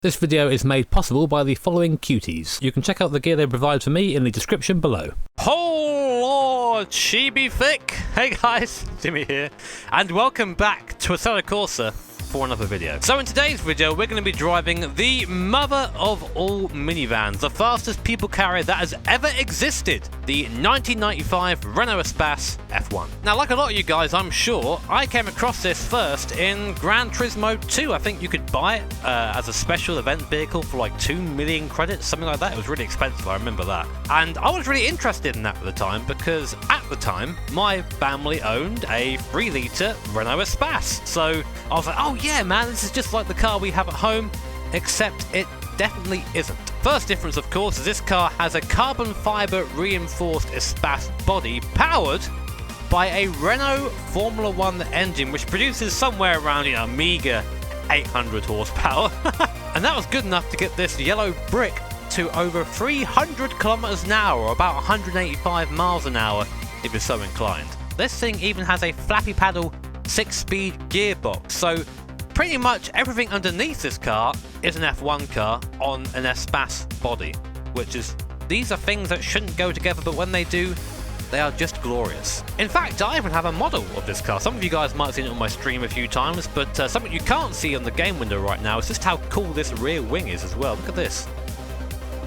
This video is made possible by the following cuties. You can check out the gear they provide for me in the description below. Oh Lord, chibi thick! Hey guys, Jimmy here, and welcome back to ᵍᶦᵜᵜ for another video. So in today's video, we're going to be driving the mother of all minivans, the fastest people carrier that has ever existed, the 1995 Renault Espace F1. Now, like a lot of you guys, I'm sure, I came across this first in Gran Turismo 2. I think you could buy it as a special event vehicle for like 2 million credits, something like that. It was really expensive, I remember that. And I was really interested in that at the time because at the time, my family owned a 3-litre Renault Espace. So I was like, oh yeah, man, this is just like the car we have at home, except it definitely isn't. First difference, of course, is this car has a carbon fibre reinforced Espace body powered by a Renault Formula 1 engine, which produces somewhere around, a meager 800 horsepower. And that was good enough to get this yellow brick to over 300 kilometers an hour, or about 185 miles an hour, if you're so inclined. This thing even has a flappy paddle 6-speed gearbox, so pretty much everything underneath this car is an F1 car on an Espace body, which is, these are things that shouldn't go together, but when they do, they are just glorious. In fact, I even have a model of this car. Some of you guys might have seen it on my stream a few times, but something you can't see on the game window right now is just how cool this rear wing is as well. Look at this.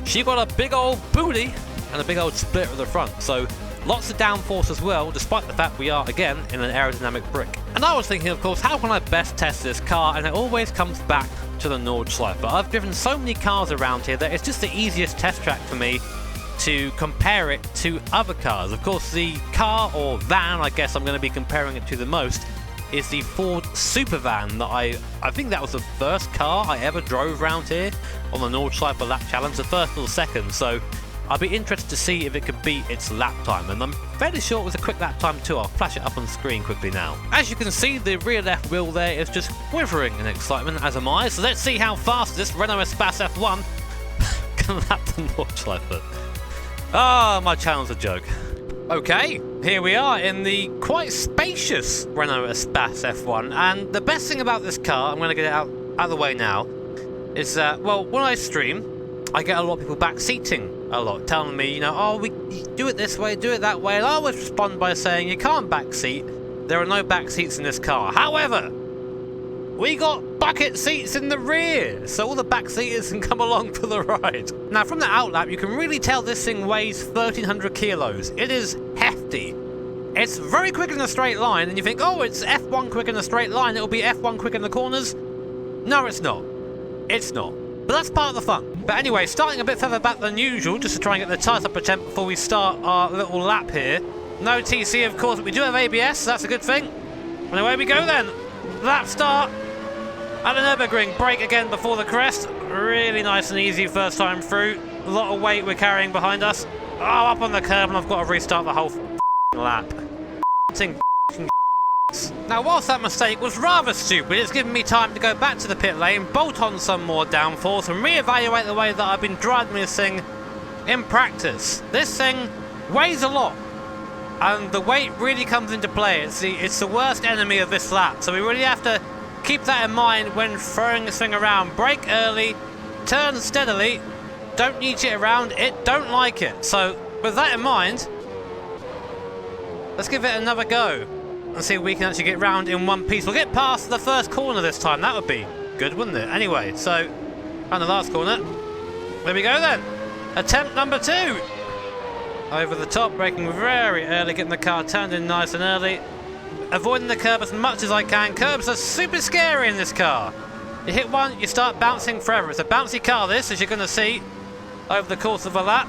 She got a big old booty and a big old split at the front, so lots of downforce as well, despite the fact we are, again, in an aerodynamic brick. And I was thinking, of course, how can I best test this car? And it always comes back to the Nordschleife. I've driven so many cars around here that it's just the easiest test track for me to compare it to other cars. Of course, the car, or van, I guess I'm going to be comparing it to the most, is the Ford Supervan that I think that was the first car I ever drove around here on the Nordschleife lap challenge, the first or second, so I'll be interested to see if it could beat its lap time, and I'm fairly sure it was a quick lap time too. I'll flash it up on screen quickly now. As you can see, the rear left wheel there is just quivering in excitement, as am I, so let's see how fast this Renault Espace F1 can lap the Nordschleife. Ah, my channel's a joke. Okay, here we are in the quite spacious Renault Espace F1, and the best thing about this car, I'm going to get it out of the way now, is that, well, when I stream, I get a lot of people backseating a lot, telling me, oh, we do it this way, do it that way, and I always respond by saying, you can't backseat, there are no back seats in this car. However, we got bucket seats in the rear, so all the backseaters can come along for the ride. Now, from the outlap, you can really tell this thing weighs 1,300 kilos. It is hefty. It's very quick in a straight line, and you think, oh, it's F1 quick in a straight line, it'll be F1 quick in the corners. No, it's not. It's not. But that's part of the fun. But anyway, starting a bit further back than usual, just to try and get the tyres up a temp before we start our little lap here. No TC, of course, but we do have ABS, so that's a good thing. And away we go then. Lap start. At the Nürburgring, brake again before the crest. Really nice and easy first time through. A lot of weight we're carrying behind us. Oh, up on the curb, and I've got to restart the whole lap. Now, whilst that mistake was rather stupid, it's given me time to go back to the pit lane, bolt on some more downforce, and re-evaluate the way that I've been driving this thing in practice. This thing weighs a lot, and the weight really comes into play. It's the worst enemy of this lap, so we really have to keep that in mind when throwing this thing around. Brake early, turn steadily, don't yeet it around, it don't like it. So, with that in mind, let's give it another go and see if we can actually get round in one piece. We'll get past the first corner this time. That would be good, wouldn't it? Anyway, so, around the last corner. There we go then. Attempt number 2. Over the top, braking very early, getting the car turned in nice and early. Avoiding the curb as much as I can. Curbs are super scary in this car. You hit one, you start bouncing forever. It's a bouncy car, this, as you're going to see over the course of a lap.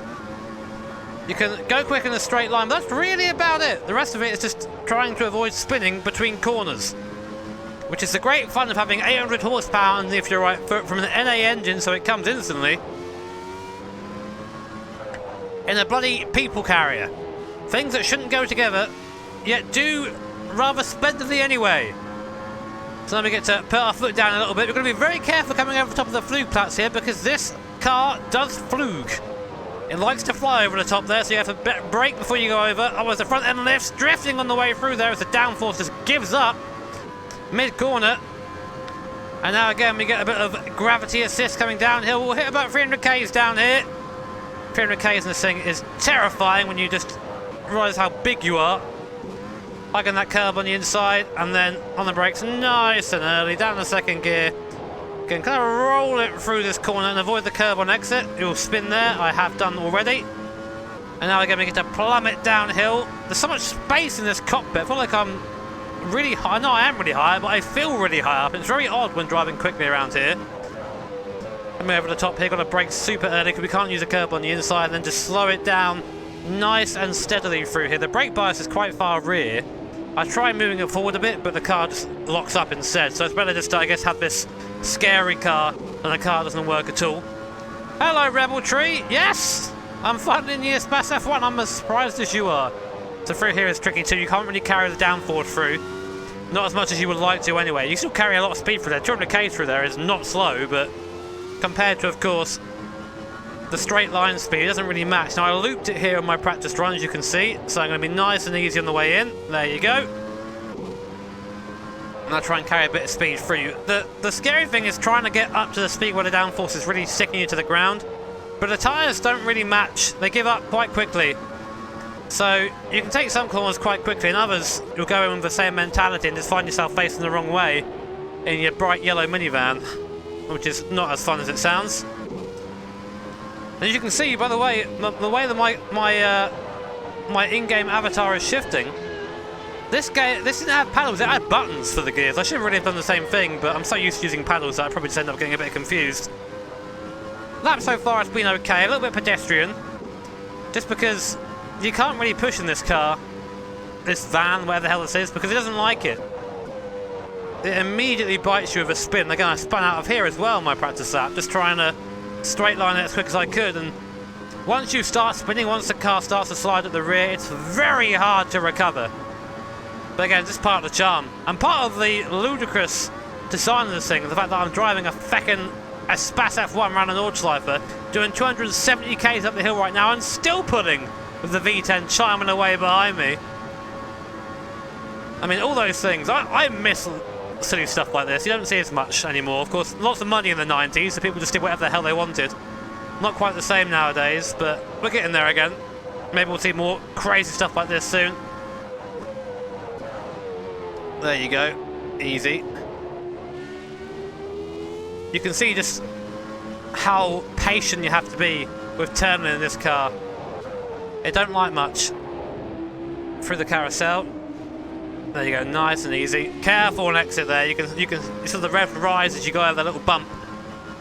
You can go quick in a straight line, but that's really about it. The rest of it is just trying to avoid spinning between corners, which is the great fun of having 800 horsepower underneath your right foot from an NA engine, so it comes instantly in a bloody people carrier. Things that shouldn't go together, yet do rather splendidly anyway. So now we get to put our foot down a little bit. We're going to be very careful coming over the top of the Flugplatz here, because this car does flug. It likes to fly over the top there, so you have to brake before you go over. Otherwise the front end lifts, drifting on the way through there as the downforce just gives up mid-corner. And now again we get a bit of gravity assist coming downhill. We'll hit about 300 k's down here. 300 k's in this thing is terrifying when you just realise how big you are. Hugging that curb on the inside and then on the brakes nice and early, down the second gear. Can kind of roll it through this corner and avoid the curb on exit. It will spin there, I have done already. And now again we get to plummet downhill. There's so much space in this cockpit, I feel like I'm really high. No, I am really high, but I feel really high up. It's very odd when driving quickly around here. Coming over the top here, got to brake super early because we can't use a curb on the inside and then just slow it down nice and steadily through here. The brake bias is quite far rear. I try moving it forward a bit, but the car just locks up instead. So it's better just to, I guess, have this scary car and the car doesn't work at all. Hello, ᵍᶦᵜᵜ. Yes! I'm finally in the Espace F1. I'm as surprised as you are. So through here is tricky too. You can't really carry the downforce through. Not as much as you would like to anyway. You still carry a lot of speed through there. 200k through there is not slow, but compared to, of course, the straight line speed, it doesn't really match. Now I looped it here on my practice run, as you can see, so I'm going to be nice and easy on the way in. There you go. And I'll try and carry a bit of speed through. The scary thing is trying to get up to the speed where the downforce is really sticking you to the ground, but the tyres don't really match. They give up quite quickly. So you can take some corners quite quickly, and others you'll go in with the same mentality and just find yourself facing the wrong way in your bright yellow minivan, which is not as fun as it sounds. As you can see, by the way, the way that my in-game avatar is shifting, this didn't have paddles, it had buttons for the gears. I should really have done the same thing, but I'm so used to using paddles that I probably just end up getting a bit confused. Lap so far has been okay, a little bit pedestrian, just because you can't really push in this car, this van, whatever the hell this is, because it doesn't like it. It immediately bites you with a spin. Again, I spun out of here as well in my practice lap, just trying to straight line it as quick as I could, and once you start spinning, once the car starts to slide at the rear, it's very hard to recover. But again, this is part of the charm, and part of the ludicrous design of this thing is the fact that I'm driving a feckin' Espace F1 around a Nordschleife, doing 270 k's up the hill right now, and still pulling with the V10 chiming away behind me. I mean, all those things, I miss silly stuff like this. You don't see as much anymore. Of course, lots of money in the 90s, so people just did whatever the hell they wanted. Not quite the same nowadays, but we're getting there again. Maybe we'll see more crazy stuff like this soon. There you go. Easy. You can see just how patient you have to be with turning in this car. It don't like much. Through the carousel. There you go, nice and easy. Careful on exit there. You can see the rev rise as you go over that little bump.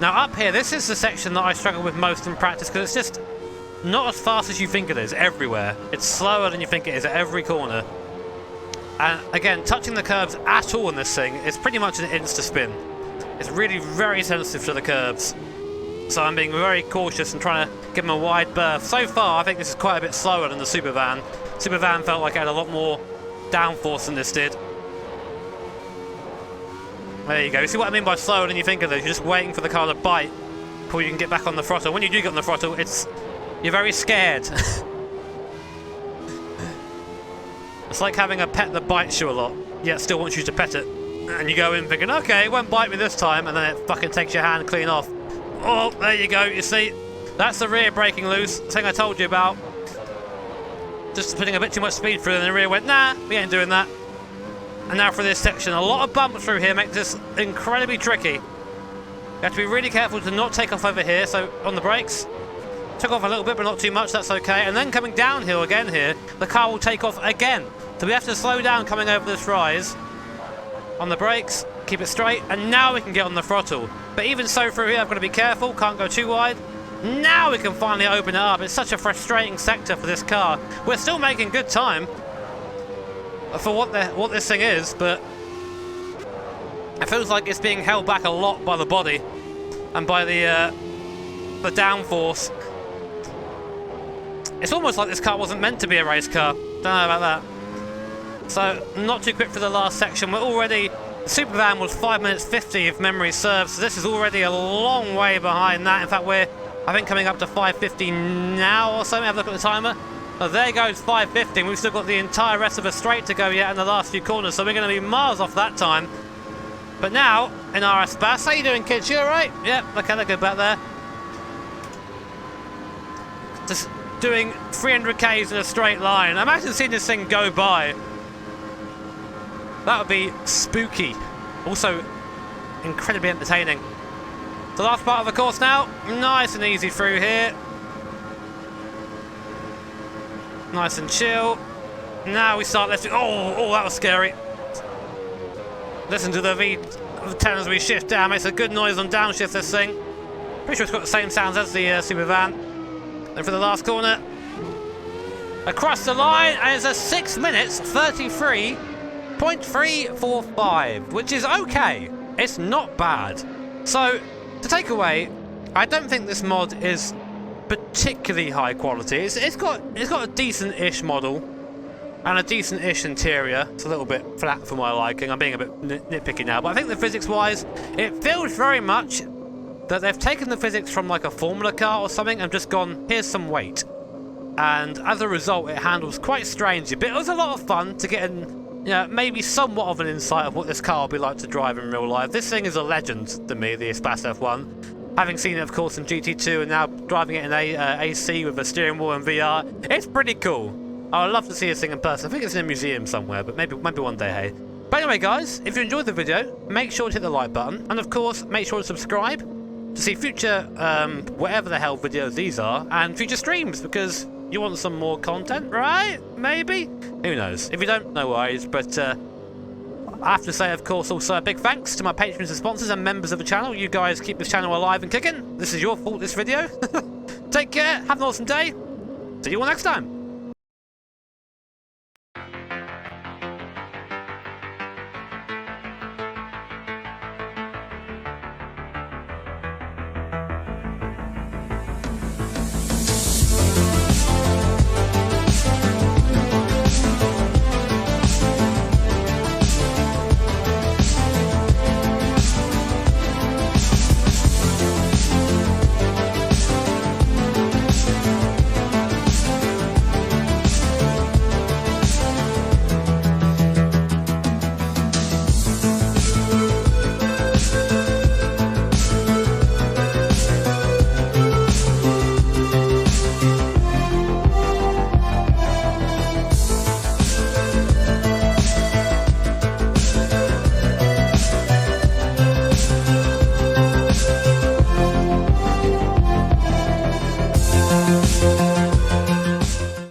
Now up here, this is the section that I struggle with most in practice because it's just not as fast as you think it is everywhere. It's slower than you think it is at every corner. And again, touching the curbs at all in this thing is pretty much an insta-spin. It's really very sensitive to the curbs. So I'm being very cautious and trying to give them a wide berth. So far, I think this is quite a bit slower than the Supervan. Supervan felt like it had a lot more downforce than this did. There you go. See what I mean by slower than you think of it? You're just waiting for the car to bite before you can get back on the throttle. When you do get on the throttle, you're very scared. It's like having a pet that bites you a lot, yet still wants you to pet it. And you go in thinking, okay, it won't bite me this time, and then it fucking takes your hand clean off. Oh, there you go. You see, that's the rear braking loose. The thing I told you about. Just putting a bit too much speed through, and the rear went, nah, we ain't doing that. And now for this section, a lot of bumps through here makes this incredibly tricky. You have to be really careful to not take off over here, so on the brakes. Took off a little bit, but not too much, that's okay. And then coming downhill again here, the car will take off again. So we have to slow down coming over this rise. On the brakes, keep it straight, and now we can get on the throttle. But even so through here, I've got to be careful, can't go too wide. Now we can finally open it up. It's such a frustrating sector for this car. We're still making good time for what this thing is, but it feels like it's being held back a lot by the body and by the downforce. It's almost like this car wasn't meant to be a race car. Don't know about that. So not too quick for the last section. We're already, the Supervan was 5 minutes 50 if memory serves, so this is already a long way behind that. In fact, we're, I think, coming up to 5:50 now or so. Have a look at the timer. So there goes 5:50. We've still got the entire rest of a straight to go yet in the last few corners, so we're going to be miles off that time. But now in our Espace. How you doing, kids? You alright? Yep, okay, they're good back there. Just doing 300k's in a straight line. Imagine seeing this thing go by. That would be spooky. Also, incredibly entertaining. The last part of the course now. Nice and easy through here. Nice and chill. Now we start lifting. Oh, that was scary. Listen to the V10 as we shift down. Makes a good noise on downshift, this thing. Pretty sure it's got the same sounds as the super van. Then for the last corner. Across the line, and it's a 6 minutes 33.345, which is okay. It's not bad. So, to take away, I don't think this mod is particularly high quality. It's got a decent-ish model and a decent-ish interior. It's a little bit flat for my liking. I'm being a bit nitpicky now, but I think the physics-wise, it feels very much that they've taken the physics from like a Formula car or something and just gone, here's some weight. And as a result, it handles quite strangely. But it was a lot of fun to get maybe somewhat of an insight of what this car will be like to drive in real life. This thing is a legend to me, the Espace F1. Having seen it, of course, in GT2 and now driving it in AC with a steering wheel and VR, it's pretty cool. I would love to see this thing in person. I think it's in a museum somewhere, but maybe one day, hey. But anyway, guys, if you enjoyed the video, make sure to hit the like button. And, of course, make sure to subscribe to see future, whatever the hell videos these are, and future streams, because you want some more content, right? Maybe? Who knows? If you don't, no worries, but I have to say, of course, also a big thanks to my patrons and sponsors and members of the channel. You guys keep this channel alive and kicking. This is your fault, this video. Take care, have an awesome day. See you all next time.